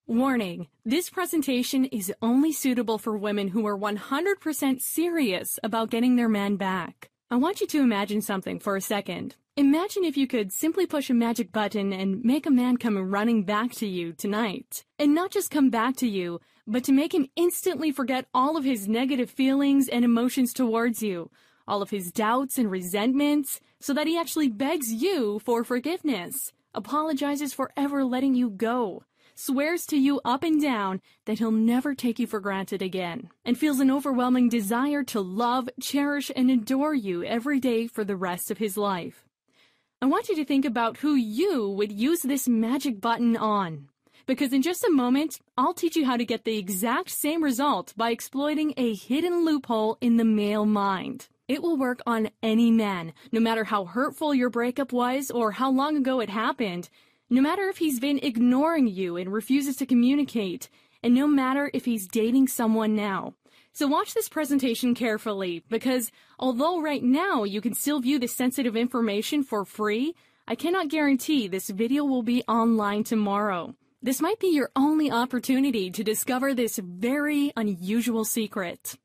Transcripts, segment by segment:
Warning, this presentation is only suitable for women who are 100% serious about getting their man back. I want you to imagine something for a second. Imagine if you could simply push a magic button and make a man come running back to you tonight. And not just come back to you, but to make him instantly forget all of his negative feelings and emotions towards you, all of his doubts and resentments, so that he actually begs you for forgiveness, apologizes for ever letting you go, swears to you up and down that he'll never take you for granted again, and feels an overwhelming desire to love, cherish, and adore you every day for the rest of his life. I want you to think about who you would use this magic button on, because in just a moment, I'll teach you how to get the exact same result by exploiting a hidden loophole in the male mind. It will work on any man, no matter how hurtful your breakup was or how long ago it happened. No matter if he's been ignoring you and refuses to communicate, and no matter if he's dating someone now. So watch this presentation carefully, because although right now you can still view this sensitive information for free, I cannot guarantee this video will be online tomorrow. This might be your only opportunity to discover this very unusual secret.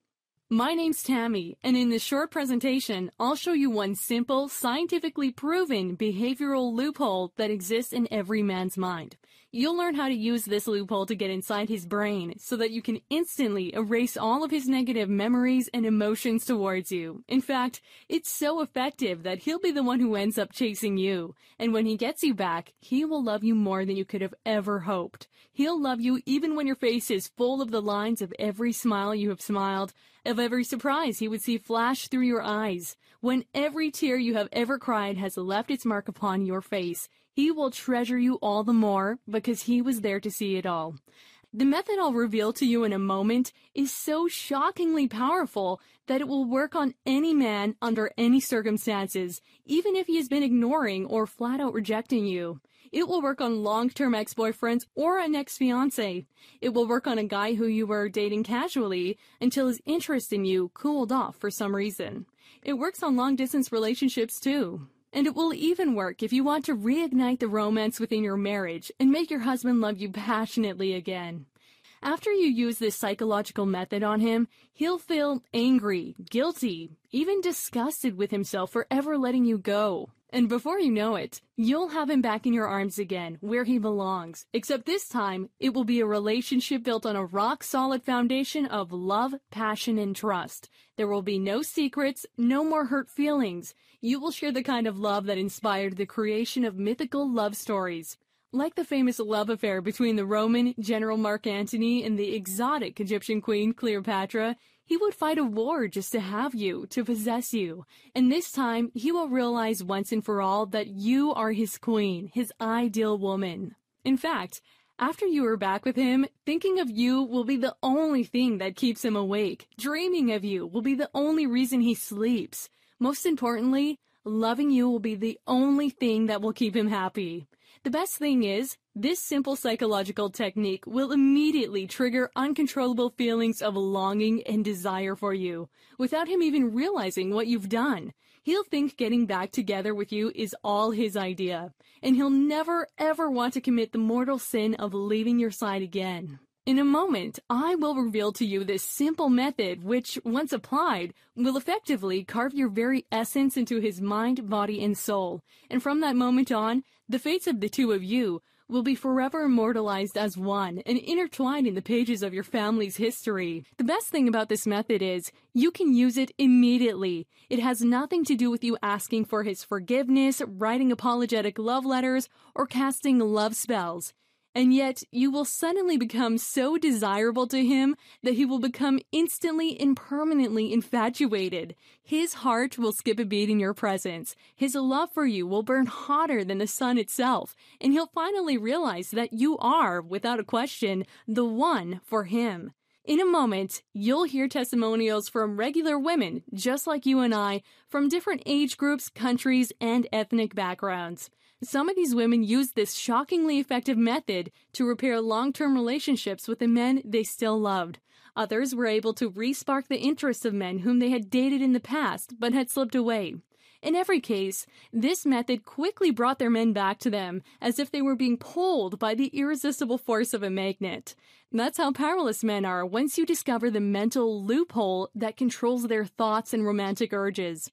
My name's Tammy, and in this short presentation, I'll show you one simple, scientifically proven behavioral loophole that exists in every man's mind. You'll learn how to use this loophole to get inside his brain so that you can instantly erase all of his negative memories and emotions towards you. In fact, it's so effective that he'll be the one who ends up chasing you. And when he gets you back, he will love you more than you could have ever hoped. He'll love you even when your face is full of the lines of every smile you have smiled, of every surprise he would see flash through your eyes, when every tear you have ever cried has left its mark upon your face. He will treasure you all the more because he was there to see it all. The method I'll reveal to you in a moment is so shockingly powerful that it will work on any man under any circumstances, even if he has been ignoring or flat out rejecting you. It will work on long-term ex-boyfriends or an ex-fiancé. It will work on a guy who you were dating casually until his interest in you cooled off for some reason. It works on long-distance relationships too. And it will even work if you want to reignite the romance within your marriage and make your husband love you passionately again. After you use this psychological method on him, he'll feel angry, guilty, even disgusted with himself for ever letting you go. And before you know it, you'll have him back in your arms again, where he belongs. Except this time, it will be a relationship built on a rock-solid foundation of love, passion, and trust. There will be no secrets, no more hurt feelings. You will share the kind of love that inspired the creation of mythical love stories. Like the famous love affair between the Roman General Mark Antony and the exotic Egyptian Queen Cleopatra, he would fight a war just to have you, to possess you. And this time, he will realize once and for all that you are his queen, his ideal woman. In fact, after you are back with him, thinking of you will be the only thing that keeps him awake. Dreaming of you will be the only reason he sleeps. Most importantly, loving you will be the only thing that will keep him happy. The best thing is, this simple psychological technique will immediately trigger uncontrollable feelings of longing and desire for you, without him even realizing what you've done. He'll think getting back together with you is all his idea, and he'll never ever want to commit the mortal sin of leaving your side again. In a moment, I will reveal to you this simple method which, once applied, will effectively carve your very essence into his mind, body, and soul. And from that moment on, the fates of the two of you will be forever immortalized as one and intertwined in the pages of your family's history. The best thing about this method is you can use it immediately. It has nothing to do with you asking for his forgiveness, writing apologetic love letters, or casting love spells. And yet, you will suddenly become so desirable to him that he will become instantly and permanently infatuated. His heart will skip a beat in your presence. His love for you will burn hotter than the sun itself. And he'll finally realize that you are, without a question, the one for him. In a moment, you'll hear testimonials from regular women, just like you and I, from different age groups, countries, and ethnic backgrounds. Some of these women use this shockingly effective method to repair long-term relationships with the men they still loved. Others were able to re-spark the interest of men whom they had dated in the past but had slipped away. In every case, this method quickly brought their men back to them, as if they were being pulled by the irresistible force of a magnet. That's how powerless men are once you discover the mental loophole that controls their thoughts and romantic urges.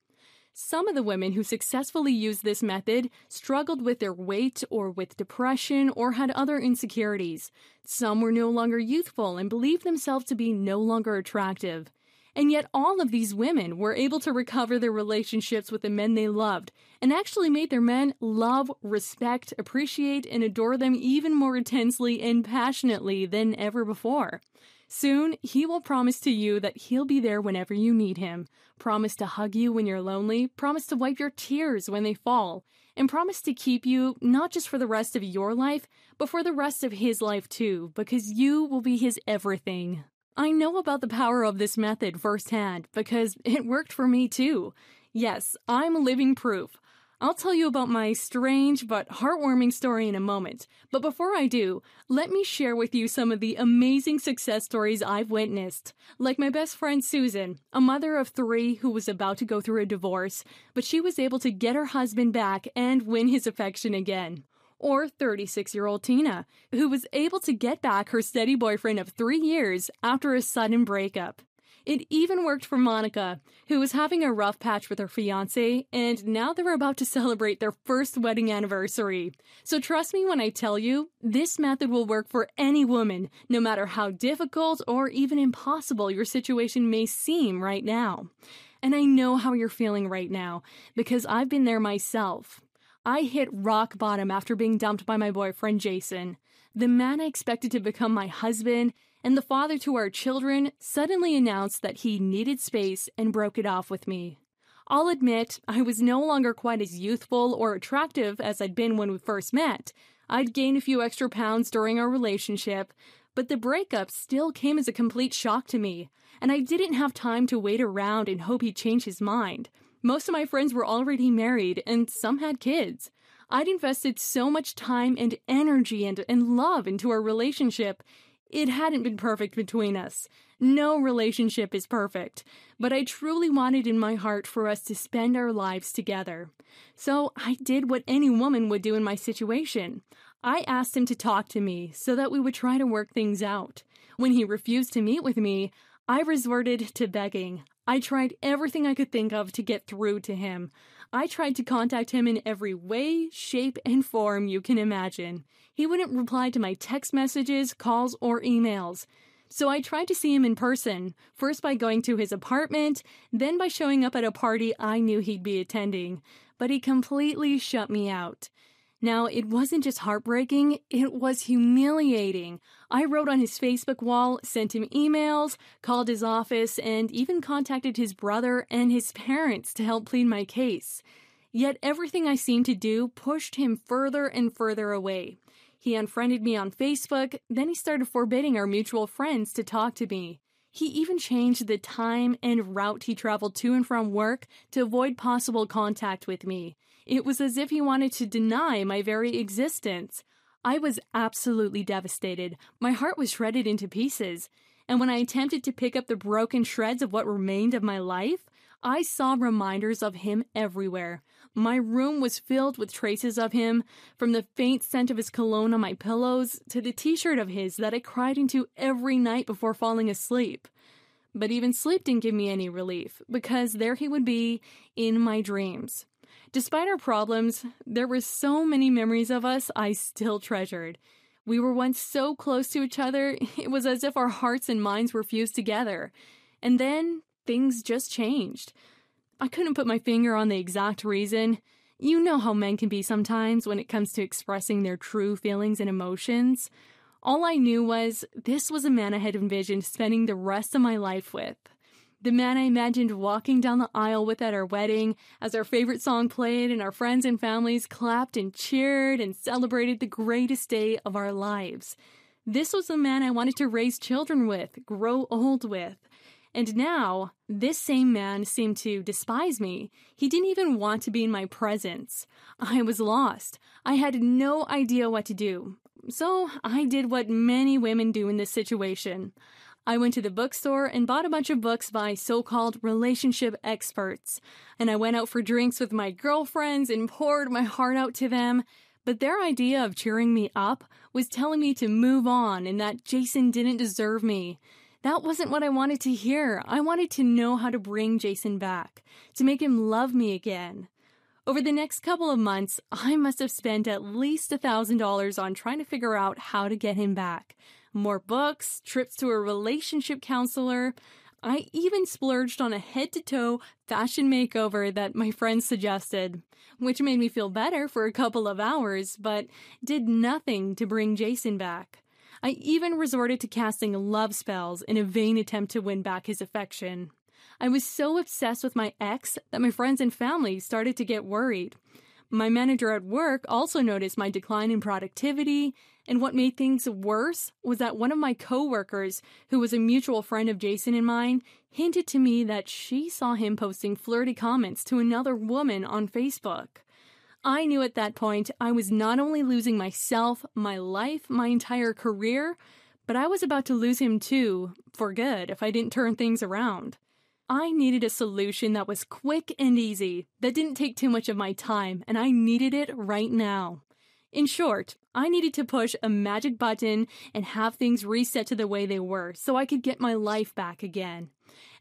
Some of the women who successfully used this method struggled with their weight or with depression or had other insecurities. Some were no longer youthful and believed themselves to be no longer attractive. And yet all of these women were able to recover their relationships with the men they loved and actually made their men love, respect, appreciate, and adore them even more intensely and passionately than ever before. Soon, he will promise to you that he'll be there whenever you need him, promise to hug you when you're lonely, promise to wipe your tears when they fall, and promise to keep you not just for the rest of your life, but for the rest of his life too, because you will be his everything. I know about the power of this method firsthand because it worked for me too. Yes, I'm living proof. I'll tell you about my strange but heartwarming story in a moment. But before I do, let me share with you some of the amazing success stories I've witnessed. Like my best friend Susan, a mother of 3 who was about to go through a divorce, but she was able to get her husband back and win his affection again. Or 36-year-old Tina, who was able to get back her steady boyfriend of 3 years after a sudden breakup. It even worked for Monica, who was having a rough patch with her fiancé, and now they're about to celebrate their first wedding anniversary. So trust me when I tell you, this method will work for any woman, no matter how difficult or even impossible your situation may seem right now. And I know how you're feeling right now, because I've been there myself. I hit rock bottom after being dumped by my boyfriend, Jason. The man I expected to become my husband and the father to our children suddenly announced that he needed space and broke it off with me. I'll admit, I was no longer quite as youthful or attractive as I'd been when we first met. I'd gained a few extra pounds during our relationship, but the breakup still came as a complete shock to me, and I didn't have time to wait around and hope he'd change his mind. Most of my friends were already married, and some had kids. I'd invested so much time and energy and love into our relationship. It hadn't been perfect between us. No relationship is perfect, but I truly wanted in my heart for us to spend our lives together. So I did what any woman would do in my situation. I asked him to talk to me so that we would try to work things out. When he refused to meet with me, I resorted to begging. I tried everything I could think of to get through to him. I tried to contact him in every way, shape, and form you can imagine. He wouldn't reply to my text messages, calls, or emails. So I tried to see him in person, first by going to his apartment, then by showing up at a party I knew he'd be attending. But he completely shut me out. Now, it wasn't just heartbreaking, it was humiliating. I wrote on his Facebook wall, sent him emails, called his office, and even contacted his brother and his parents to help plead my case. Yet everything I seemed to do pushed him further and further away. He unfriended me on Facebook, then he started forbidding our mutual friends to talk to me. He even changed the time and route he traveled to and from work to avoid possible contact with me. It was as if he wanted to deny my very existence. I was absolutely devastated. My heart was shredded into pieces. And when I attempted to pick up the broken shreds of what remained of my life, I saw reminders of him everywhere. My room was filled with traces of him, from the faint scent of his cologne on my pillows to the t-shirt of his that I cried into every night before falling asleep. But even sleep didn't give me any relief, because there he would be in my dreams. Despite our problems, there were so many memories of us I still treasured. We were once so close to each other, it was as if our hearts and minds were fused together. And then things just changed. I couldn't put my finger on the exact reason. You know how men can be sometimes when it comes to expressing their true feelings and emotions. All I knew was this was a man I had envisioned spending the rest of my life with. The man I imagined walking down the aisle with at our wedding as our favorite song played and our friends and families clapped and cheered and celebrated the greatest day of our lives. This was the man I wanted to raise children with, grow old with. And now, this same man seemed to despise me. He didn't even want to be in my presence. I was lost. I had no idea what to do. So I did what many women do in this situation. I went to the bookstore and bought a bunch of books by so-called relationship experts. And I went out for drinks with my girlfriends and poured my heart out to them. But their idea of cheering me up was telling me to move on and that Jason didn't deserve me. That wasn't what I wanted to hear. I wanted to know how to bring Jason back, to make him love me again. Over the next couple of months, I must have spent at least $1,000 on trying to figure out how to get him back. More books, trips to a relationship counselor. I even splurged on a head-to-toe fashion makeover that my friends suggested, which made me feel better for a couple of hours, but did nothing to bring Jason back. I even resorted to casting love spells in a vain attempt to win back his affection. I was so obsessed with my ex that my friends and family started to get worried. My manager at work also noticed my decline in productivity, and what made things worse was that one of my coworkers, who was a mutual friend of Jason and mine, hinted to me that she saw him posting flirty comments to another woman on Facebook. I knew at that point I was not only losing myself, my life, my entire career, but I was about to lose him too, for good, if I didn't turn things around. I needed a solution that was quick and easy, that didn't take too much of my time, and I needed it right now. In short, I needed to push a magic button and have things reset to the way they were so I could get my life back again.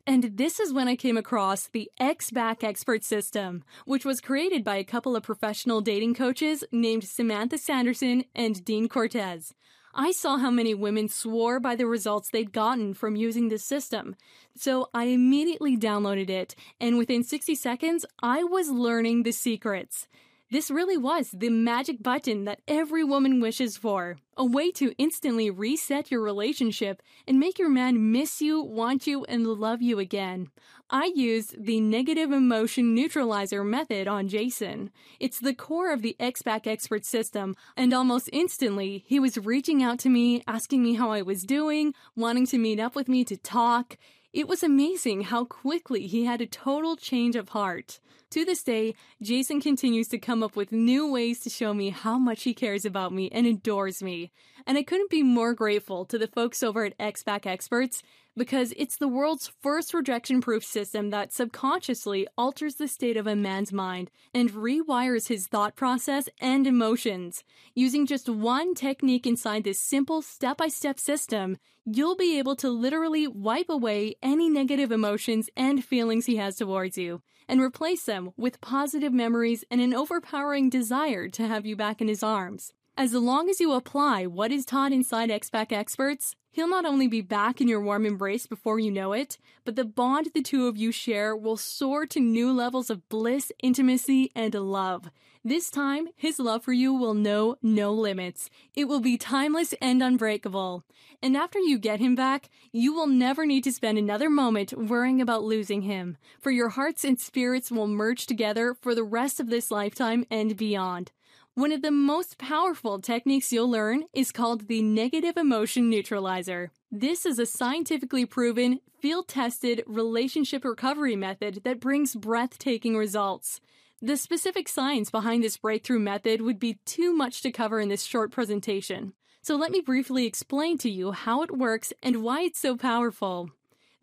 And this is when I came across the X-Back Expert System, which was created by a couple of professional dating coaches named Samantha Sanderson and Dean Cortez. I saw how many women swore by the results they'd gotten from using this system, so I immediately downloaded it, and within 60 seconds, I was learning the secrets. This really was the magic button that every woman wishes for, a way to instantly reset your relationship and make your man miss you, want you, and love you again. I used the negative emotion neutralizer method on Jason. It's the core of the X-Back Expert System, and almost instantly, he was reaching out to me, asking me how I was doing, wanting to meet up with me to talk. It was amazing how quickly he had a total change of heart. To this day, Jason continues to come up with new ways to show me how much he cares about me and adores me. And I couldn't be more grateful to the folks over at X-Back Experts because it's the world's first rejection-proof system that subconsciously alters the state of a man's mind and rewires his thought process and emotions. Using just one technique inside this simple step-by-step system, you'll be able to literally wipe away any negative emotions and feelings he has towards you and replace them with positive memories and an overpowering desire to have you back in his arms. As long as you apply what is taught inside X-Back Experts, he'll not only be back in your warm embrace before you know it, but the bond the two of you share will soar to new levels of bliss, intimacy, and love. This time, his love for you will know no limits. It will be timeless and unbreakable. And after you get him back, you will never need to spend another moment worrying about losing him, for your hearts and spirits will merge together for the rest of this lifetime and beyond. One of the most powerful techniques you'll learn is called the negative emotion neutralizer. This is a scientifically proven, field-tested relationship recovery method that brings breathtaking results. The specific science behind this breakthrough method would be too much to cover in this short presentation. So let me briefly explain to you how it works and why it's so powerful.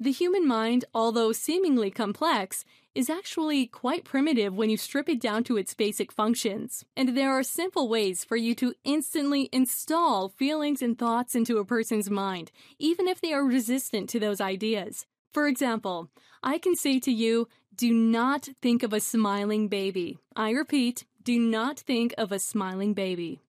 The human mind, although seemingly complex, is actually quite primitive when you strip it down to its basic functions. And there are simple ways for you to instantly install feelings and thoughts into a person's mind, even if they are resistant to those ideas. For example, I can say to you, do not think of a smiling baby. I repeat, do not think of a smiling baby.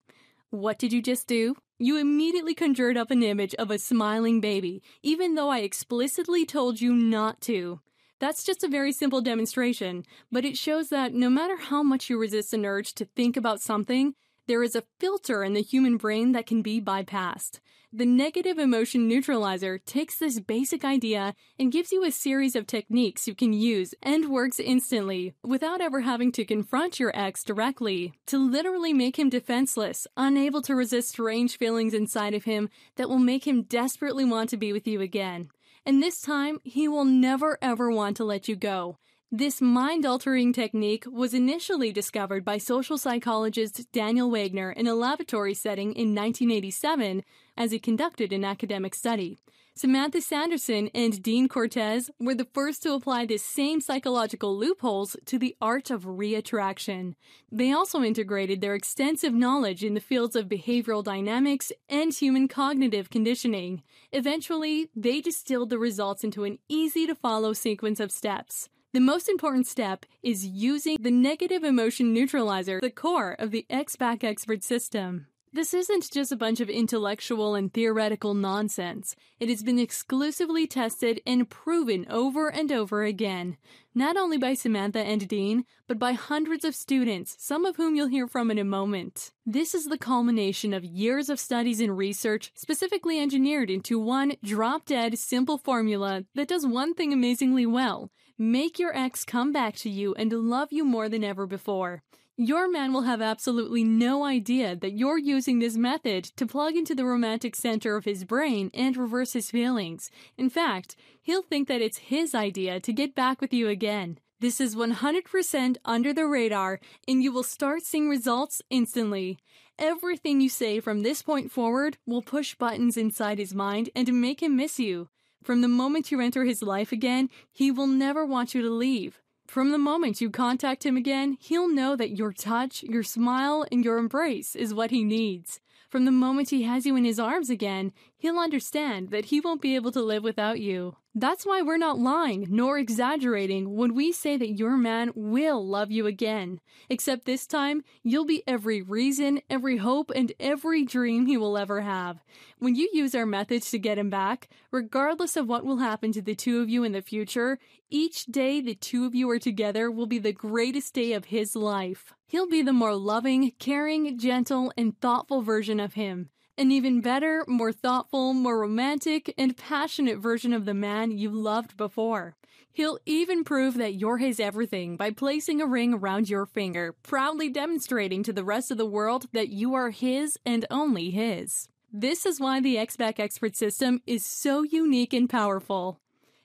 What did you just do? You immediately conjured up an image of a smiling baby, even though I explicitly told you not to. That's just a very simple demonstration, but it shows that no matter how much you resist an urge to think about something, there is a filter in the human brain that can be bypassed. The negative emotion neutralizer takes this basic idea and gives you a series of techniques you can use and works instantly without ever having to confront your ex directly, to literally make him defenseless, unable to resist strange feelings inside of him that will make him desperately want to be with you again. And this time, he will never ever want to let you go. This mind-altering technique was initially discovered by social psychologist Daniel Wagner in a laboratory setting in 1987 as he conducted an academic study. Samantha Sanderson and Dean Cortez were the first to apply this same psychological loopholes to the art of reattraction. They also integrated their extensive knowledge in the fields of behavioral dynamics and human cognitive conditioning. Eventually, they distilled the results into an easy-to-follow sequence of steps. The most important step is using the negative emotion neutralizer, the core of the X-Back Expert system. This isn't just a bunch of intellectual and theoretical nonsense. It has been exclusively tested and proven over and over again, not only by Samantha and Dean, but by hundreds of students, some of whom you'll hear from in a moment. This is the culmination of years of studies and research specifically engineered into one drop-dead simple formula that does one thing amazingly well: make your ex come back to you and love you more than ever before. Your man will have absolutely no idea that you're using this method to plug into the romantic center of his brain and reverse his feelings. In fact, he'll think that it's his idea to get back with you again. This is 100% under the radar, and you will start seeing results instantly. Everything you say from this point forward will push buttons inside his mind and make him miss you. From the moment you enter his life again, he will never want you to leave. From the moment you contact him again, he'll know that your touch, your smile, and your embrace is what he needs. From the moment he has you in his arms again, he'll understand that he won't be able to live without you. That's why we're not lying nor exaggerating when we say that your man will love you again. Except this time, you'll be every reason, every hope, and every dream he will ever have. When you use our methods to get him back, regardless of what will happen to the two of you in the future, each day the two of you are together will be the greatest day of his life. He'll be the more loving, caring, gentle, and thoughtful version of him. An even better, more thoughtful, more romantic, and passionate version of the man you loved before. He'll even prove that you're his everything by placing a ring around your finger, proudly demonstrating to the rest of the world that you are his and only his. This is why the X-Back Expert system is so unique and powerful.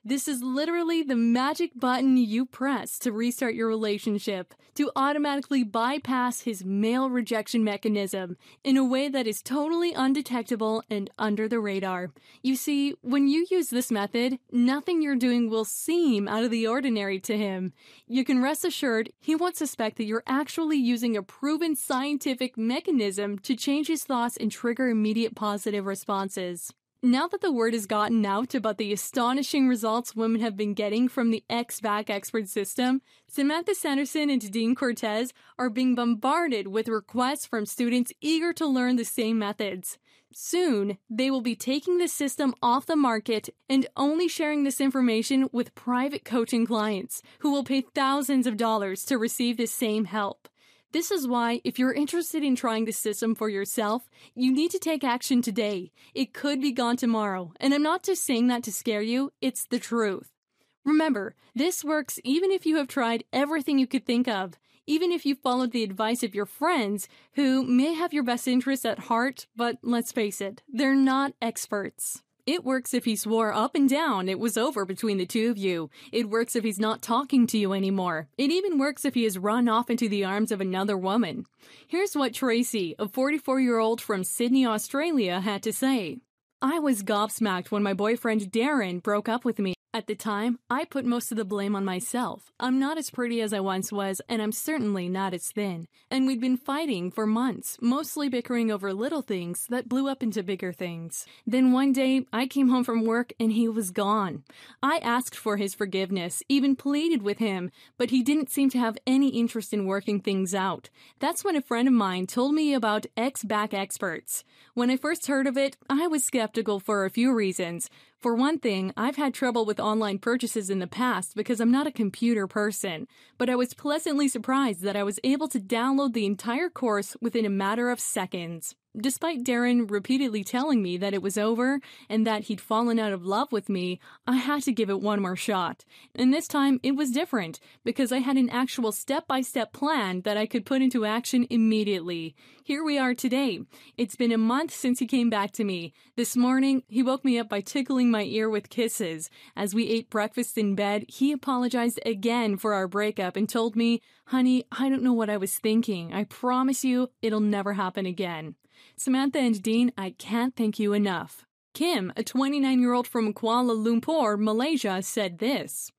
This is literally the magic button you press to restart your relationship, to automatically bypass his male rejection mechanism in a way that is totally undetectable and under the radar. You see, when you use this method, nothing you're doing will seem out of the ordinary to him. You can rest assured he won't suspect that you're actually using a proven scientific mechanism to change his thoughts and trigger immediate positive responses. Now that the word has gotten out about the astonishing results women have been getting from the X-Back Expert system, Samantha Sanderson and Dean Cortez are being bombarded with requests from students eager to learn the same methods. Soon, they will be taking the system off the market and only sharing this information with private coaching clients who will pay thousands of dollars to receive the same help. This is why, if you're interested in trying the system for yourself, you need to take action today. It could be gone tomorrow, and I'm not just saying that to scare you, it's the truth. Remember, this works even if you have tried everything you could think of, even if you followed the advice of your friends who may have your best interests at heart, but let's face it, they're not experts. It works if he swore up and down it was over between the two of you. It works if he's not talking to you anymore. It even works if he has run off into the arms of another woman. Here's what Tracy, a 44-year-old from Sydney, Australia, had to say. I was gobsmacked when my boyfriend Darren broke up with me. At the time, I put most of the blame on myself. I'm not as pretty as I once was, and I'm certainly not as thin. And we'd been fighting for months, mostly bickering over little things that blew up into bigger things. Then one day, I came home from work and he was gone. I asked for his forgiveness, even pleaded with him, but he didn't seem to have any interest in working things out. That's when a friend of mine told me about X-Back Experts. When I first heard of it, I was skeptical for a few reasons. For one thing, I've had trouble with online purchases in the past because I'm not a computer person, but I was pleasantly surprised that I was able to download the entire course within a matter of seconds. Despite Darren repeatedly telling me that it was over and that he'd fallen out of love with me, I had to give it one more shot. And this time it was different because I had an actual step-by-step plan that I could put into action immediately. Here we are today. It's been a month since he came back to me. This morning, he woke me up by tickling my ear with kisses. As we ate breakfast in bed, he apologized again for our breakup and told me, "Honey, I don't know what I was thinking. I promise you it'll never happen again." Samantha and Dean, I can't thank you enough. Kim, a 29-year-old from Kuala Lumpur, Malaysia, said this: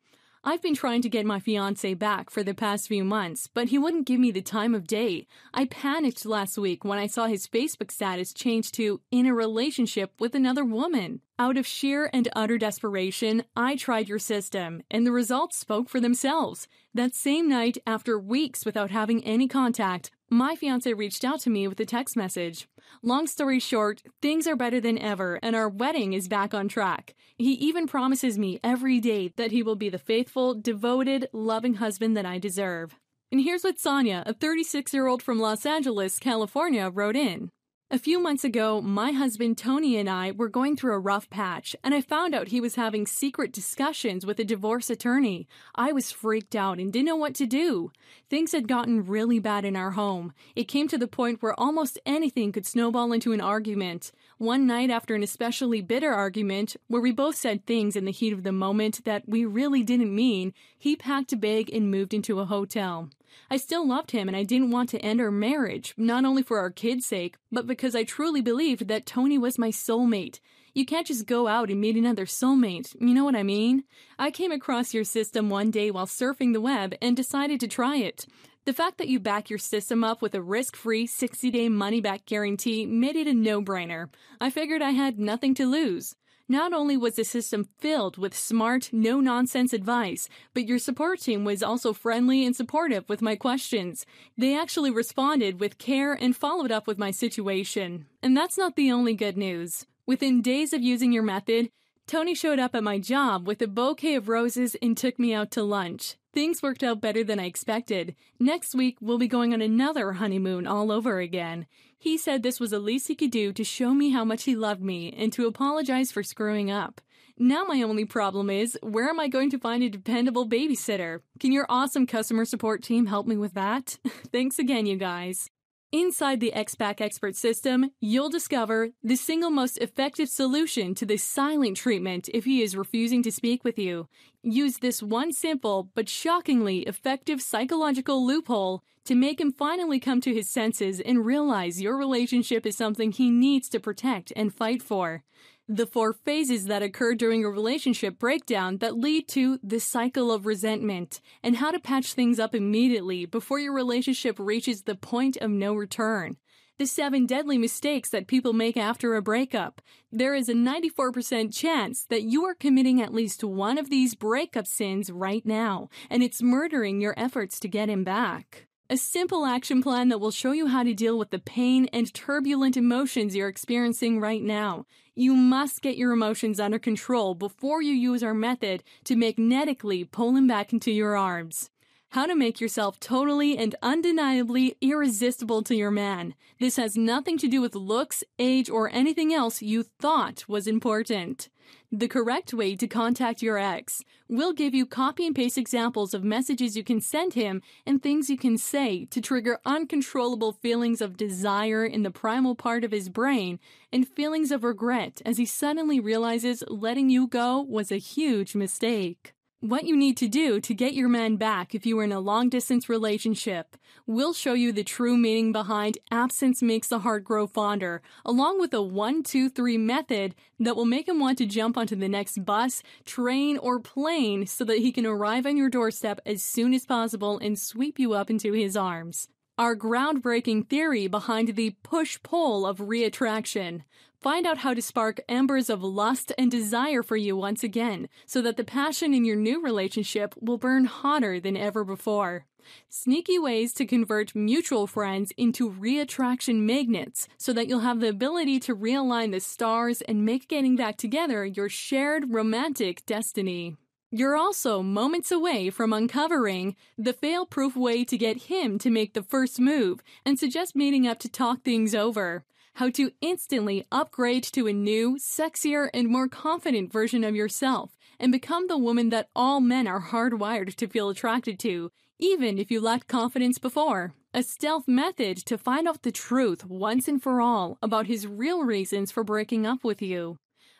"I've been trying to get my fiancé back for the past few months, but he wouldn't give me the time of day. I panicked last week when I saw his Facebook status change to 'in a relationship with another woman.' Out of sheer and utter desperation, I tried your system, and the results spoke for themselves. That same night, after weeks without having any contact, my fiancé reached out to me with a text message. Long story short, things are better than ever, and our wedding is back on track. He even promises me every day that he will be the faithful, devoted, loving husband that I deserve." And here's what Sonia, a 36-year-old from Los Angeles, California, wrote in. "A few months ago, my husband Tony and I were going through a rough patch, and I found out he was having secret discussions with a divorce attorney. I was freaked out and didn't know what to do. Things had gotten really bad in our home. It came to the point where almost anything could snowball into an argument. One night after an especially bitter argument, where we both said things in the heat of the moment that we really didn't mean, he packed a bag and moved into a hotel. I still loved him and I didn't want to end our marriage, not only for our kids' sake, but because I truly believed that Tony was my soulmate. You can't just go out and meet another soulmate, you know what I mean? I came across your system one day while surfing the web and decided to try it. The fact that you back your system up with a risk-free 60-day money-back guarantee made it a no-brainer. I figured I had nothing to lose. Not only was the system filled with smart, no-nonsense advice, but your support team was also friendly and supportive with my questions. They actually responded with care and followed up with my situation. And that's not the only good news. Within days of using your method, Tony showed up at my job with a bouquet of roses and took me out to lunch. Things worked out better than I expected. Next week, we'll be going on another honeymoon all over again. He said this was the least he could do to show me how much he loved me and to apologize for screwing up. Now my only problem is, where am I going to find a dependable babysitter? Can your awesome customer support team help me with that? Thanks again, you guys. Inside the XPAC Expert system, you'll discover the single most effective solution to the silent treatment if he is refusing to speak with you. Use this one simple but shockingly effective psychological loophole to make him finally come to his senses and realize your relationship is something he needs to protect and fight for. The 4 phases that occur during a relationship breakdown that lead to the cycle of resentment, and how to patch things up immediately before your relationship reaches the point of no return. The 7 deadly mistakes that people make after a breakup. There is a 94% chance that you are committing at least one of these breakup sins right now, and it's murdering your efforts to get him back. A simple action plan that will show you how to deal with the pain and turbulent emotions you're experiencing right now. You must get your emotions under control before you use our method to magnetically pull him back into your arms. How to make yourself totally and undeniably irresistible to your man. This has nothing to do with looks, age, or anything else you thought was important. The correct way to contact your ex. We'll give you copy and paste examples of messages you can send him and things you can say to trigger uncontrollable feelings of desire in the primal part of his brain and feelings of regret as he suddenly realizes letting you go was a huge mistake. What you need to do to get your man back if you are in a long-distance relationship. We'll show you the true meaning behind absence makes the heart grow fonder, along with a 1-2-3 method that will make him want to jump onto the next bus, train, or plane so that he can arrive on your doorstep as soon as possible and sweep you up into his arms. Our groundbreaking theory behind the push-pull of reattraction. Find out how to spark embers of lust and desire for you once again, so that the passion in your new relationship will burn hotter than ever before. Sneaky ways to convert mutual friends into reattraction magnets, so that you'll have the ability to realign the stars and make getting back together your shared romantic destiny. You're also moments away from uncovering the fail-proof way to get him to make the first move and suggest meeting up to talk things over. how to instantly upgrade to a new, sexier, and more confident version of yourself and become the woman that all men are hardwired to feel attracted to, even if you lacked confidence before. A stealth method to find out the truth once and for all about his real reasons for breaking up with you.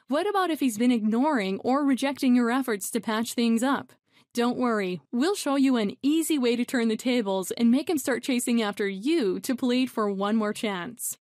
What about if he's been ignoring or rejecting your efforts to patch things up? Don't worry, we'll show you an easy way to turn the tables and make him start chasing after you to plead for one more chance.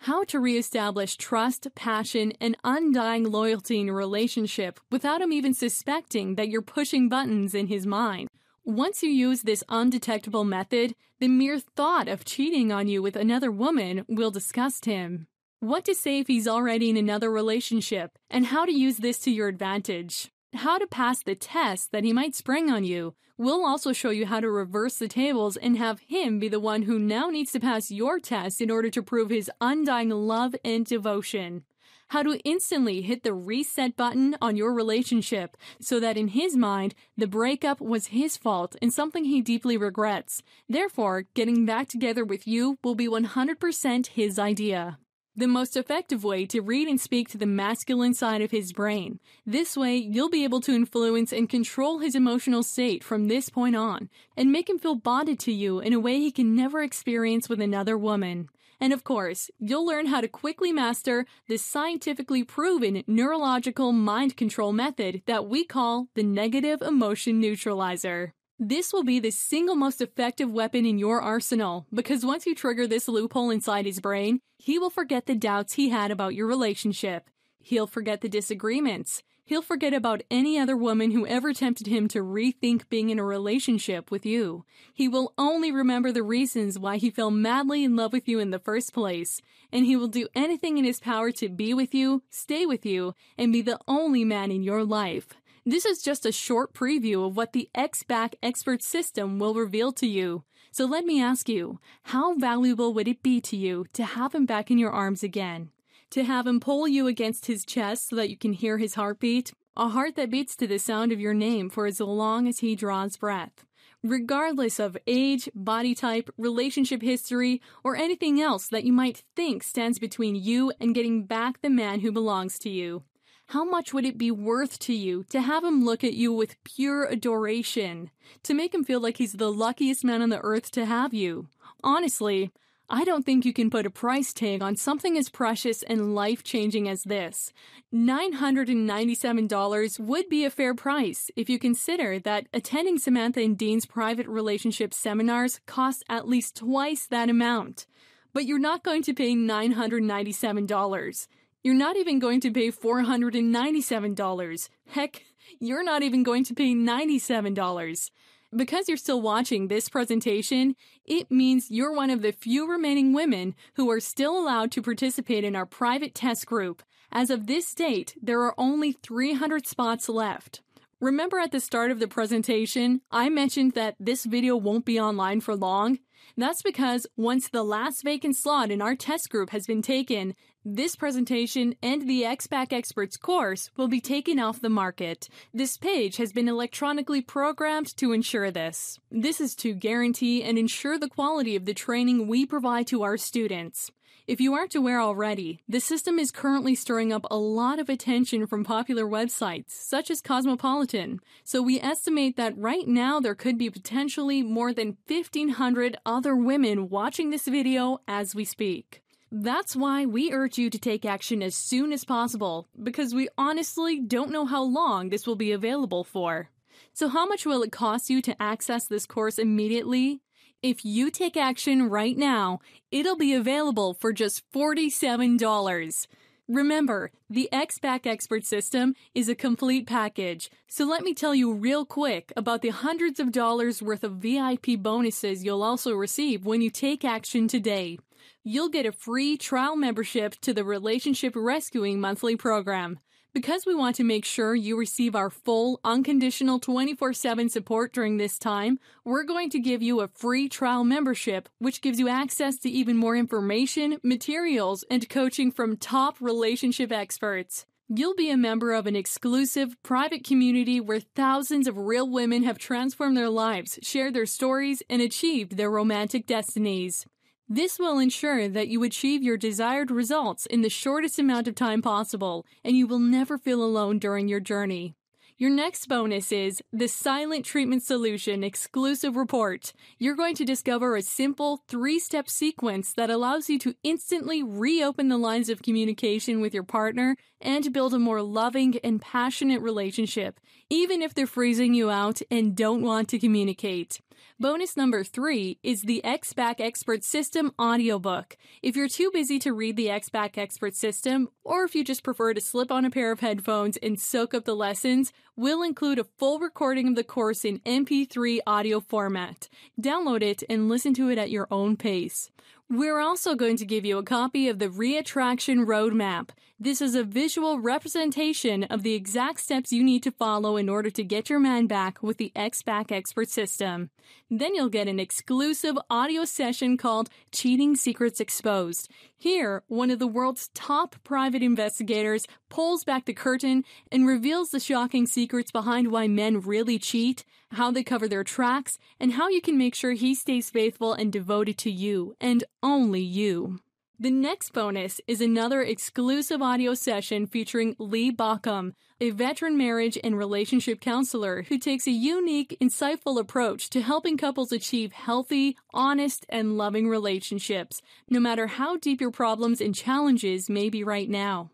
How to reestablish trust, passion, and undying loyalty in a relationship without him even suspecting that you're pushing buttons in his mind. Once you use this undetectable method, the mere thought of cheating on you with another woman will disgust him. What to say if he's already in another relationship, and how to use this to your advantage. How to pass the test that he might spring on you. We'll also show you how to reverse the tables and have him be the one who now needs to pass your test in order to prove his undying love and devotion. How to instantly hit the reset button on your relationship so that in his mind, the breakup was his fault and something he deeply regrets. Therefore, getting back together with you will be 100% his idea. The most effective way to read and speak to the masculine side of his brain. This way, you'll be able to influence and control his emotional state from this point on, and make him feel bonded to you in a way he can never experience with another woman. And of course, you'll learn how to quickly master the scientifically proven neurological mind control method that we call the negative emotion neutralizer. This will be the single most effective weapon in your arsenal, because once you trigger this loophole inside his brain, he will forget the doubts he had about your relationship. He'll forget the disagreements. He'll forget about any other woman who ever tempted him to rethink being in a relationship with you. He will only remember the reasons why he fell madly in love with you in the first place, and he will do anything in his power to be with you, stay with you, and be the only man in your life. This is just a short preview of what the X-Back Expert System will reveal to you. So let me ask you, how valuable would it be to you to have him back in your arms again? To have him pull you against his chest so that you can hear his heartbeat? A heart that beats to the sound of your name for as long as he draws breath. Regardless of age, body type, relationship history, or anything else that you might think stands between you and getting back the man who belongs to you. How much would it be worth to you to have him look at you with pure adoration, to make him feel like he's the luckiest man on the earth to have you? Honestly, I don't think you can put a price tag on something as precious and life-changing as this. $997 would be a fair price if you consider that attending Samantha and Dean's private relationship seminars costs at least twice that amount. But you're not going to pay $997. You're not even going to pay $497. Heck, you're not even going to pay $97. Because you're still watching this presentation, it means you're one of the few remaining women who are still allowed to participate in our private test group. As of this date, there are only 300 spots left. Remember at the start of the presentation, I mentioned that this video won't be online for long? That's because once the last vacant slot in our test group has been taken, this presentation and the X-Back Experts course will be taken off the market. This page has been electronically programmed to ensure this. This is to guarantee and ensure the quality of the training we provide to our students. If you aren't aware already, the system is currently stirring up a lot of attention from popular websites, such as Cosmopolitan. So we estimate that right now there could be potentially more than 1,500 other women watching this video as we speak. That's why we urge you to take action as soon as possible, because we honestly don't know how long this will be available for. So how much will it cost you to access this course immediately? If you take action right now, it'll be available for just $47. Remember, the X-Back Expert System is a complete package, so let me tell you real quick about the hundreds of dollars worth of VIP bonuses you'll also receive when you take action today. You'll get a free trial membership to the Relationship Rescuing Monthly Program. Because we want to make sure you receive our full, unconditional 24/7 support during this time, we're going to give you a free trial membership, which gives you access to even more information, materials, and coaching from top relationship experts. You'll be a member of an exclusive, private community where thousands of real women have transformed their lives, shared their stories, and achieved their romantic destinies. This will ensure that you achieve your desired results in the shortest amount of time possible, and you will never feel alone during your journey. Your next bonus is the Silent Treatment Solution Exclusive Report. You're going to discover a simple 3-step sequence that allows you to instantly reopen the lines of communication with your partner and build a more loving and passionate relationship, even if they're freezing you out and don't want to communicate. Bonus number 3 is the X-Back Expert System audiobook. If you're too busy to read the X-Back Expert System, or if you just prefer to slip on a pair of headphones and soak up the lessons, we'll include a full recording of the course in MP3 audio format. Download it and listen to it at your own pace. We're also going to give you a copy of the Reattraction Roadmap. This is a visual representation of the exact steps you need to follow in order to get your man back with the X-Back Expert System. Then you'll get an exclusive audio session called Cheating Secrets Exposed. Here, one of the world's top private investigators pulls back the curtain and reveals the shocking secrets behind why men really cheat, how they cover their tracks, and how you can make sure he stays faithful and devoted to you, and only you. The next bonus is another exclusive audio session featuring Lee Baucom, a veteran marriage and relationship counselor who takes a unique, insightful approach to helping couples achieve healthy, honest, and loving relationships, no matter how deep your problems and challenges may be right now.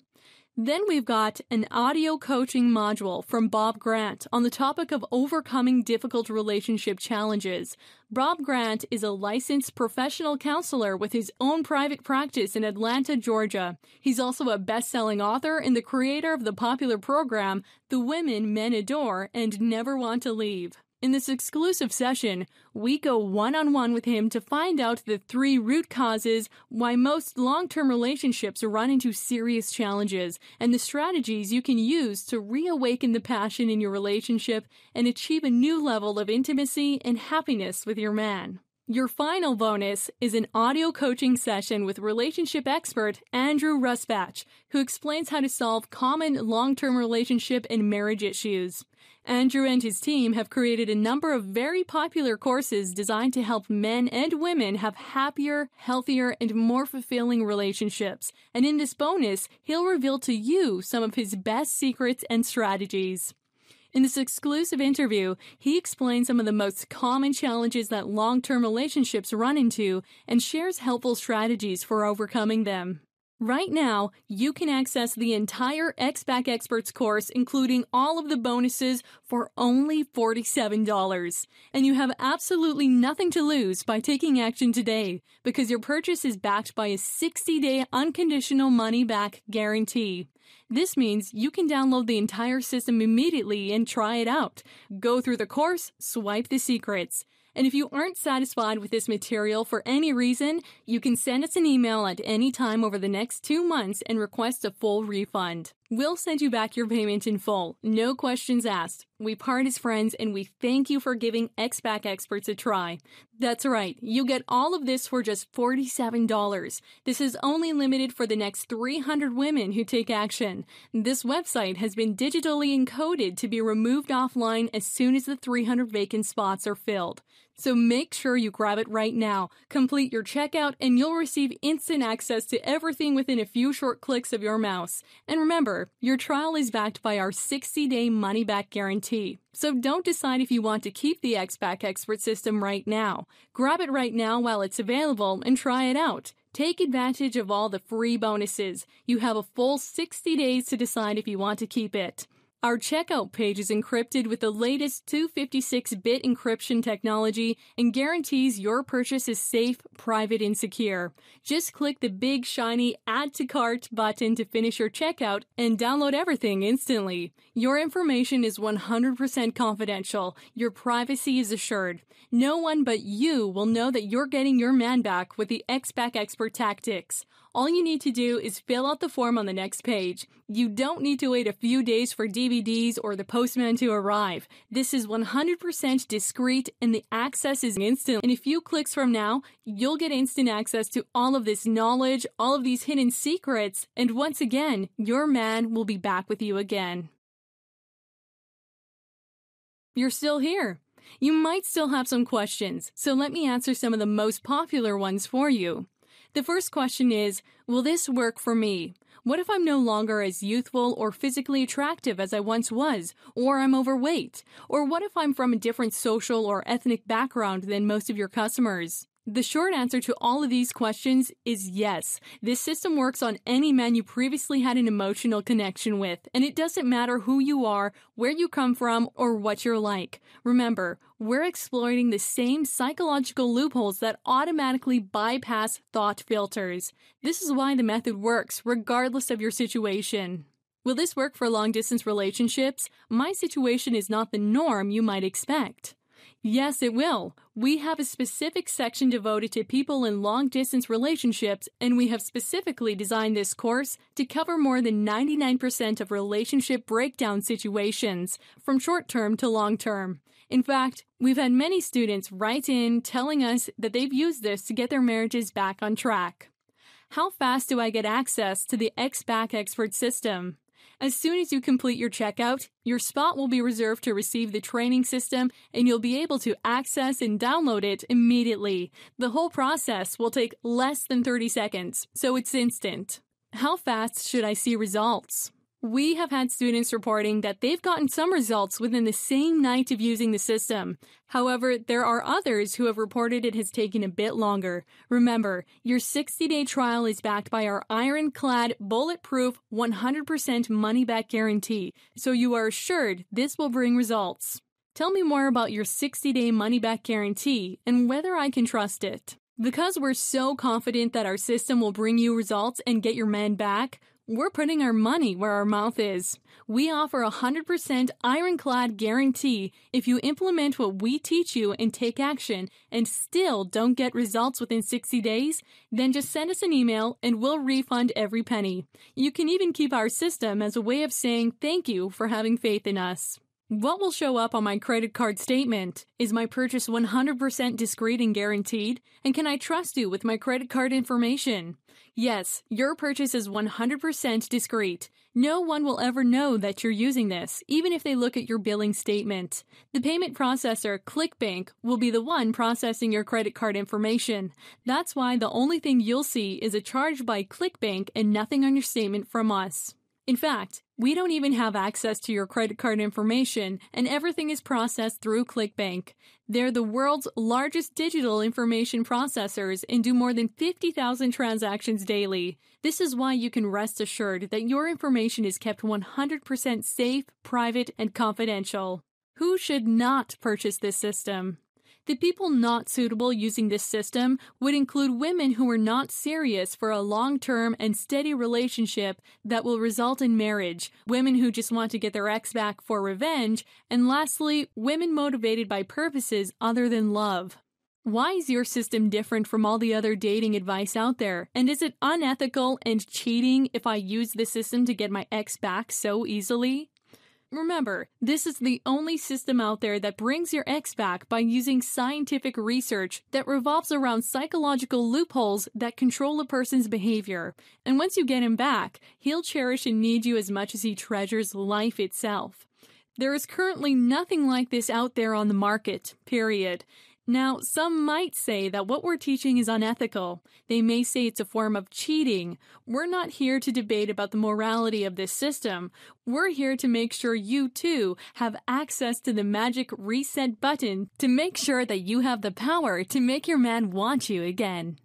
Then we've got an audio coaching module from Bob Grant on the topic of overcoming difficult relationship challenges. Bob Grant is a licensed professional counselor with his own private practice in Atlanta, Georgia. He's also a best-selling author and the creator of the popular program, The Women Men Adore and Never Want to Leave. In this exclusive session, we go one-on-one with him to find out the 3 root causes why most long-term relationships run into serious challenges and the strategies you can use to reawaken the passion in your relationship and achieve a new level of intimacy and happiness with your man. Your final bonus is an audio coaching session with relationship expert Andrew Rusbach, who explains how to solve common long-term relationship and marriage issues. Andrew and his team have created a number of very popular courses designed to help men and women have happier, healthier, and more fulfilling relationships. And in this bonus, he'll reveal to you some of his best secrets and strategies. In this exclusive interview, he explains some of the most common challenges that long-term relationships run into and shares helpful strategies for overcoming them. Right now, you can access the entire X-Back Experts course, including all of the bonuses, for only $47. And you have absolutely nothing to lose by taking action today, because your purchase is backed by a 60-day unconditional money-back guarantee. This means you can download the entire system immediately and try it out. Go through the course, swipe the secrets. And if you aren't satisfied with this material for any reason, you can send us an email at any time over the next 2 months and request a full refund. We'll send you back your payment in full, no questions asked. We part as friends, and we thank you for giving X-Back Experts a try. That's right, you get all of this for just $47. This is only limited for the next 300 women who take action. This website has been digitally encoded to be removed offline as soon as the 300 vacant spots are filled. So make sure you grab it right now. Complete your checkout and you'll receive instant access to everything within a few short clicks of your mouse. And remember, your trial is backed by our 60-day money-back guarantee. So don't decide if you want to keep the X-Back Expert System right now. Grab it right now while it's available and try it out. Take advantage of all the free bonuses. You have a full 60 days to decide if you want to keep it. Our checkout page is encrypted with the latest 256-bit encryption technology and guarantees your purchase is safe, private, and secure. Just click the big, shiny Add to Cart button to finish your checkout and download everything instantly. Your information is 100% confidential. Your privacy is assured. No one but you will know that you're getting your man back with the X-Back Expert Tactics. All you need to do is fill out the form on the next page. You don't need to wait a few days for DVDs or the postman to arrive. This is 100% discreet and the access is instant. In a few clicks from now, you'll get instant access to all of this knowledge, all of these hidden secrets, and once again, your man will be back with you again. You're still here. You might still have some questions, so let me answer some of the most popular ones for you. The first question is, will this work for me? What if I'm no longer as youthful or physically attractive as I once was, or I'm overweight? Or what if I'm from a different social or ethnic background than most of your customers? The short answer to all of these questions is yes. This system works on any man you previously had an emotional connection with, and it doesn't matter who you are, where you come from, or what you're like. Remember, we're exploiting the same psychological loopholes that automatically bypass thought filters. This is why the method works, regardless of your situation. Will this work for long-distance relationships? My situation is not the norm you might expect. Yes, it will. We have a specific section devoted to people in long-distance relationships, and we have specifically designed this course to cover more than 99% of relationship breakdown situations, from short-term to long-term. In fact, we've had many students write in telling us that they've used this to get their marriages back on track. How fast do I get access to the X-Back Expert system? As soon as you complete your checkout, your spot will be reserved to receive the training system, and you'll be able to access and download it immediately. The whole process will take less than 30 seconds, so it's instant. How fast should I see results? We have had students reporting that they've gotten some results within the same night of using the system. However, there are others who have reported it has taken a bit longer. Remember, your 60-day trial is backed by our ironclad, bulletproof, 100% money-back guarantee, so you are assured this will bring results. Tell me more about your 60-day money-back guarantee and whether I can trust it. Because we're so confident that our system will bring you results and get your man back, we're putting our money where our mouth is. We offer a 100% ironclad guarantee if you implement what we teach you and take action and still don't get results within 60 days, then just send us an email and we'll refund every penny. You can even keep our system as a way of saying thank you for having faith in us. What will show up on my credit card statement? Is my purchase 100% discreet and guaranteed? And can I trust you with my credit card information? Yes, your purchase is 100% discreet. No one will ever know that you're using this, even if they look at your billing statement. The payment processor, ClickBank, will be the one processing your credit card information. That's why the only thing you'll see is a charge by ClickBank and nothing on your statement from us. In fact, we don't even have access to your credit card information, and everything is processed through ClickBank. They're the world's largest digital information processors and do more than 50,000 transactions daily. This is why you can rest assured that your information is kept 100% safe, private, and confidential. Who should not purchase this system? The people not suitable using this system would include women who are not serious for a long-term and steady relationship that will result in marriage, women who just want to get their ex back for revenge, and lastly, women motivated by purposes other than love. Why is your system different from all the other dating advice out there? And is it unethical and cheating if I use this system to get my ex back so easily? Remember, this is the only system out there that brings your ex back by using scientific research that revolves around psychological loopholes that control a person's behavior. And once you get him back, he'll cherish and need you as much as he treasures life itself. There is currently nothing like this out there on the market, period. Now, some might say that what we're teaching is unethical. They may say it's a form of cheating. We're not here to debate about the morality of this system. We're here to make sure you, too, have access to the magic reset button to make sure that you have the power to make your man want you again.